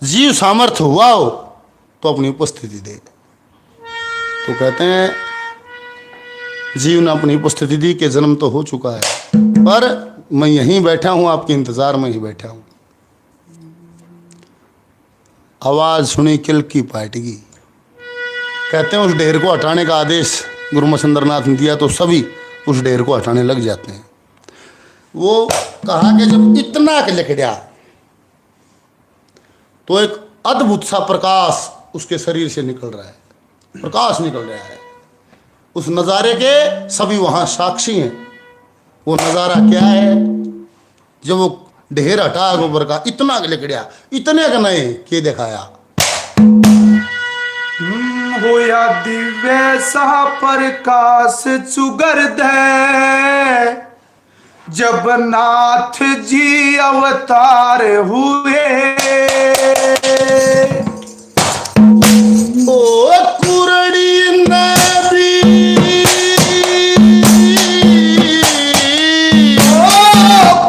जीव सामर्थ्य हुआ हो तो अपनी उपस्थिति दे। तो कहते हैं जीव ने अपनी उपस्थिति दी कि जन्म तो हो चुका है, पर मैं यहीं बैठा हूं, आपके इंतजार में ही बैठा हूं। आवाज सुनी किल की पाटगी। कहते हैं उस ढेर को हटाने का आदेश गुरु मसंदरनाथ ने दिया तो सभी उस ढेर को हटाने लग जाते हैं। वो कहा कि जब इतना के लिखड़ा तो एक अद्भुत सा प्रकाश उसके शरीर से निकल रहा है, प्रकाश निकल रहा है। उस नज़ारे के सभी वहां साक्षी हैं। वो नज़ारा क्या है? जब वो ढेर हटा गोबर का, इतना के लिखड़ा, इतने का नहीं के दिखाया, होया दिव्य सा प्रकाश चुगर दे, जब नाथ जी अवतार हुए। ओ कुरड़ी नबी, ओ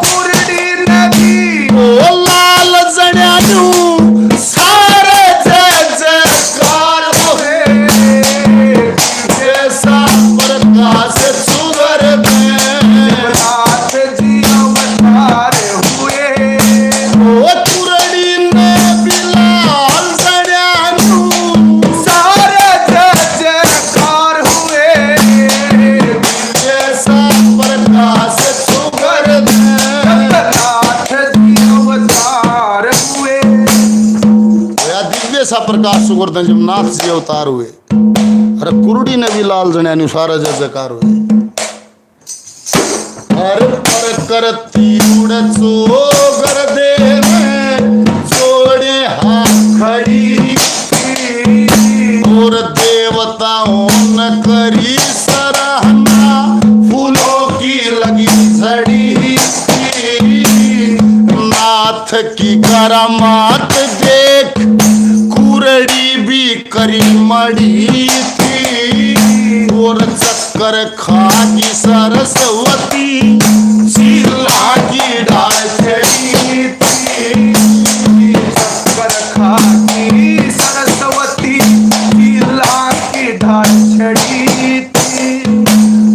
कुरड़ी नबी, ओ लाल जड़ानू सारे जय जयकार होए, जैसा प्रकाश सुगर में नाथ जी अवतार हुए। ओ कुरड़ी नबी लाल जड़ानू सारे जय जयकार हुए, जैसा प्रकाश सुगर में नाथ जी अवतार हुए। या दिव्य सा प्रकाश सुगर्दन जब नाथ जी अवतार हुए। अरे कुरुड़ी ने भी लाल जने अनुसार जय जयकार हुए। हर पर करती उड़ चोगर दे में जोड़े हाथ खड़ी, और देवताओं न करी सराहना, फूलों की लगी झड़ी। नाथ की करामात देख कुरड़ी भी करी मड़ी थी, और चक्कर खागी सरस्वती चिल्ला की डाल चढ़ी थी। चक्कर खाती सरस्वती लीला की ढाल छड़ी थी।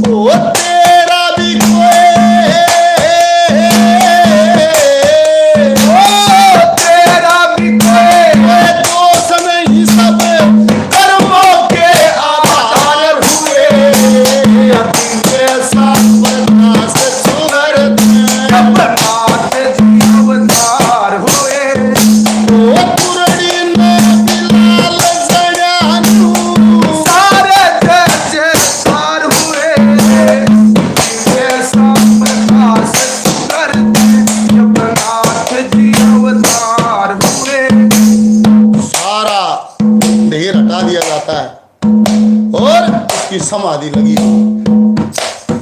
ओ तेरा भी कोई, ओ तेरा भी कोई दोष नहीं, सब कर्मों के आधार हुए। जैसा प्रकाश सुगर जब नाथ जी अवतार हुए। ओ कुरड़ी ने बिलाल जड़ानू, सारे जय जयकार हुए। जैसा प्रकाश सुगर जब नाथ जी अवतार हुए। सारा ढेर हटा दिया जाता है और उसकी समाधि लगी।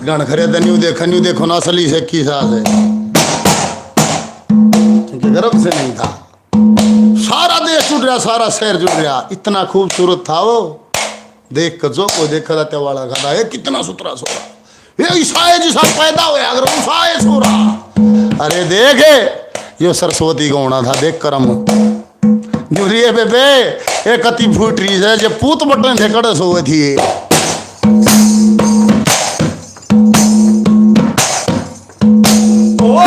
गण खरे न्यू देखो ना असली से की सास है, क्योंकि गर्भ से नहीं था। सारा देश जुट रहा, सारा शहर जुट रहा। इतना खूबसूरत था वो, देख कर जो कोई देखा जाते वाला खाना है, कितना सुथरा सोरा, ये ईसाई जिसा पैदा हुआ अगर ईसाई सोरा। अरे देखे यो सरस्वती का होना था, देख कर हम जुरिए बेबे एक अति फूट रही है, जब पूत बटन थे कड़े सोए थी। ओ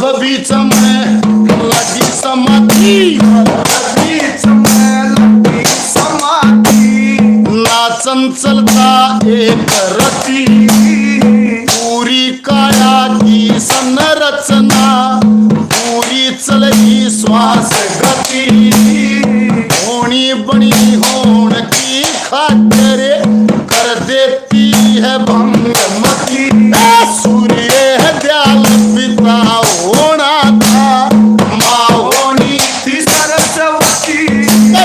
वह बीच में लगी समाधि, बीच में लगी समाधि, ना चंचलता एक रति, पूरी काया की संरचना, पूरी चलगी श्वास गति, होनी बनी होन की खातिर कर देती है भंग मती। सूर्य है दयाल पिता होना था, माँ होनी थी सरस्वती,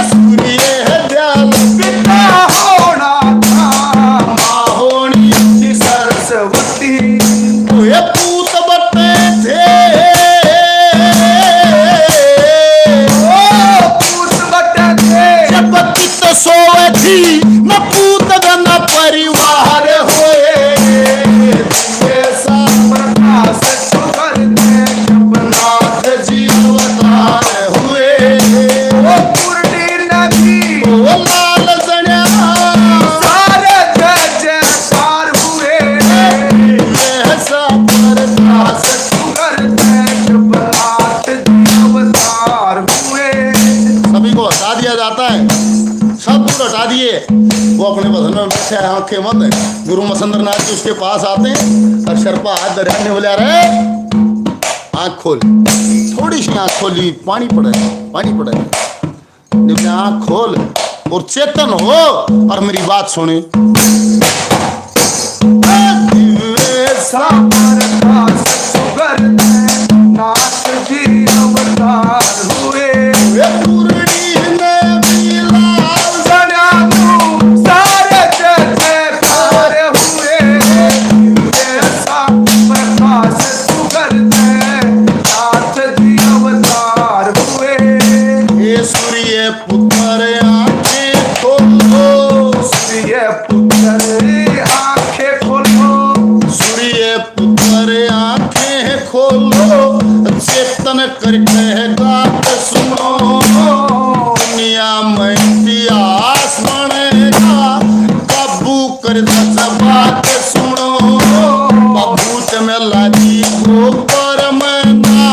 सूर्य है दयाल पिता होना था, माँ होनी थी सरस्वती। ये पूत बटे थे, ओ पूत बटे थे, जब चित सोए थी न पूत न परिवार होए, ऐसा प्रकाश सुगर थे जब नाथ जी अवतार हुए। ओ पूर्णी नदी, ओ लाल जन्या सारे जय जयकार हुए, ऐसा प्रकाश सुगर थे जब नाथ जी अवतार हुए। सभी को हटा दिया जाता है, सब दूर हटा दिए। वो अपने बधन में बैठे हैं, आंखें बंद है। गुरु मसंदर नाथ जी उसके पास आते हैं और शर्पा हाथ दरियाने बोले, अरे आंख खोल। थोड़ी सी आंख खोली, पानी पड़े, पानी पड़े। जब आंख खोल और चेतन हो और मेरी बात सुने। ऐसा प्रकाश सुगर थे नाथ जी अवतार हुए। सारे जय जयकार हुए, ऐसा प्रकाश सुगर थे नाथ जी अवतार हुए। ये सूर्य पुत्र आंखें खोलो, सूर्य पुत्र आंखें खोलो, सूर्य पुत्र आंखें खोलो, चेतन करके बात सुनो। दुनिया में इतिहास बनेगा, काबू कर बात सुनो। बबूत में लागी गोबर में ना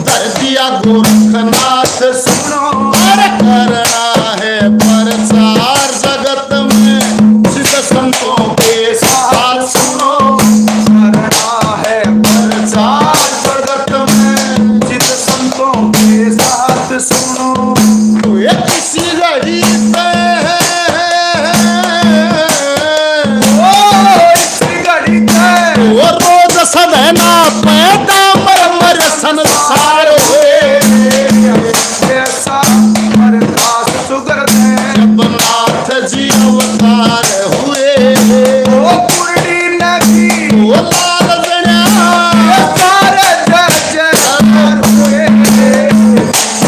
धर दिया गोरखनाथ सुनो। अरे करना है प्रचार जगत में, सिद्ध संतों के साथ सुनो। करना है प्रचार जगत में, जित संतों के साथ सुनो। तो ये किसी घड़ी पे ओ इसी घड़ी पे वो रोज सदना पैदा मर संसार हुए। ऐसा प्रकाश सुगर थे जब नाथ जी अवतार हुए, ओ पूर्णी नदी, वो लाल जन्या सारे जय जयकार हुए।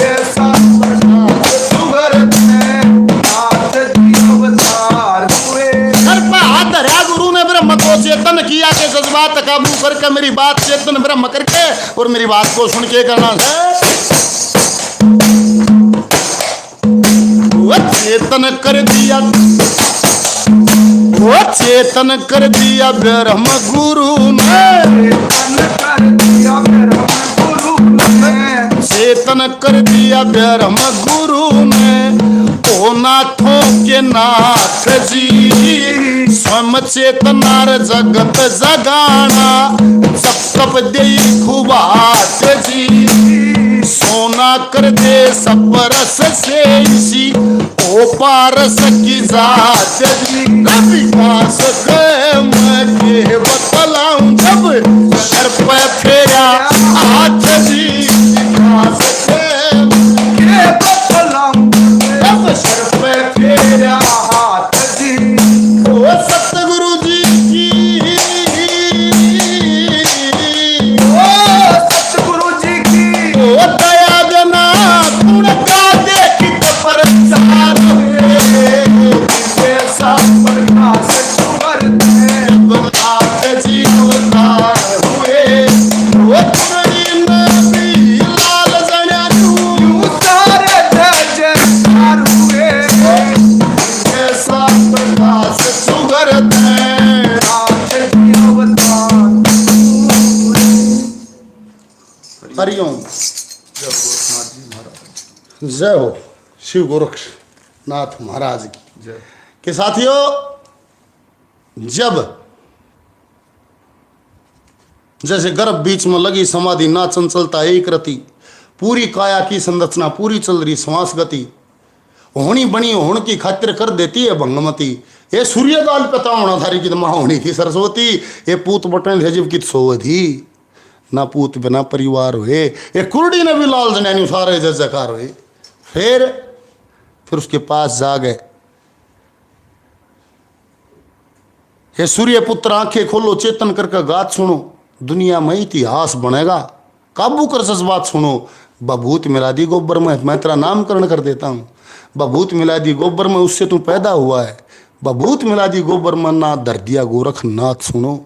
ऐसा प्रकाश सुगर थे नाथ जी अवतार हुए। सर पे हाथ धरा गुरु ने ब्रह्म को चेतन किया के जज्बात काबू करके मेरी बात चेतन ब्रह्म करके और मेरी बात को सुन के करना है। वो चेतन कर दिया, वो चेतन कर दिया ब्रह्म गुरु ने, चेतन कर दिया ब्रह्म गुरु ने, चेतन कर दिया ब्रह्म गुरु ने। ओ नाथों के नाथ जी स्वयं चेतनार जगत जगाना, जब तब दे खुबात जी। सोना कर दे सपरस से इसी ओ पारस की जात जी। विकास गए मैं के बतलाऊं जब सर पे फेरा हाथ जी। विकास गए के बतलाऊं जब सर पे फेरा हाथ जी। ओ सतगुरु जी की, ओ सतगुरु जी की, ओ दया जना गुण का देखित प्रचार हुए। ऐसा प्रकाश सुगर थे नाथ जी हरिओम। जय गोरखनाथ जी महाराज। जय हो शिव गोरखनाथ महाराज की। जय। कि साथियों, जब जैसे गर्भ बीच में लगी समाधि, ना चंचलता एक रति, पूरी काया की संरचना पूरी चल रही श्वास गति, होनी बनी होण की खातिर कर देती है भंगमती। ये सूर्यदाल पता होना थारी की माँ होनी थी सरस्वती। ये पूत बटन है जब की सोधी, ना पूत बिना परिवार हुए। ये कुर्डी ने भी लाल जने सारे जजकार हुए। फिर उसके पास जा गए। हे सूर्य पुत्र आंखें खोलो, चेतन करके गात सुनो, दुनिया में इतिहास बनेगा। काबू कर जज्बात सुनो, बभूत मिला दी गोबर में, मैं तेरा नामकरण कर देता हूँ। बभूत मिला दी गोबर में, उससे तू पैदा हुआ है। बभूत मिला दी गोबर में, ना दर दिया गोरखनाथ सुनो।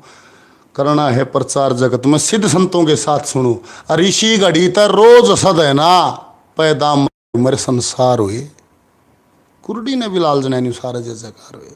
करना है प्रचार जगत में, सिद्ध संतों के साथ सुनो। ऋषि घड़ी तर रोज सद है ना, पैदा मर संसार हुए। कुर्डी ने भी लाल जनानी सारे जयकार हुए।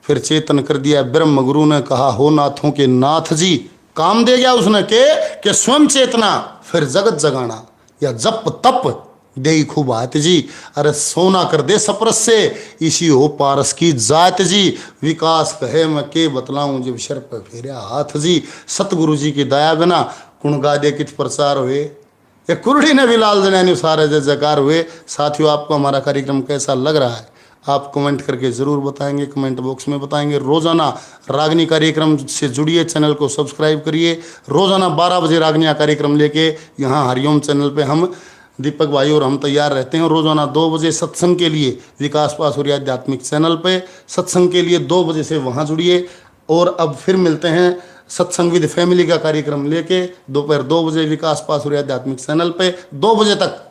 फिर चेतन कर दिया ब्रह्म गुरु ने, कहा हो नाथों के नाथ जी। काम दे गया उसने के स्वयं चेतना, फिर जगत जगाना, या जप तप दे खूब हाथ जी। अरे सोना कर दे सपरस से, इसी हो पारस की जात जी। विकास कहे मैं के बतलाऊं, जब शर पे फेरा हाथ जी। सतगुरु जी की दया बिना कुण गा दे कित प्रचार हुए। ये कुर्डी ने भी लाल जनानी सारे जयकार हुए। साथियों, आपको हमारा कार्यक्रम कैसा लग रहा है आप कमेंट करके ज़रूर बताएंगे, कमेंट बॉक्स में बताएंगे। रोज़ाना रागनी कार्यक्रम से जुड़िए, चैनल को सब्सक्राइब करिए। रोज़ाना 12 बजे रागनिया कार्यक्रम लेके यहाँ हरिओम चैनल पे हम दीपक भाई और हम तैयार रहते हैं। रोज़ाना 2 बजे सत्संग के लिए विकास पासुरी आध्यात्मिक चैनल पे सत्संग के लिए 2 बजे से वहाँ जुड़िए। और अब फिर मिलते हैं सत्संग विद फैमिली का कार्यक्रम लेके दोपहर 2 बजे विकास पासुरी आध्यात्मिक चैनल पे 2 बजे तक।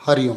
हरिओम।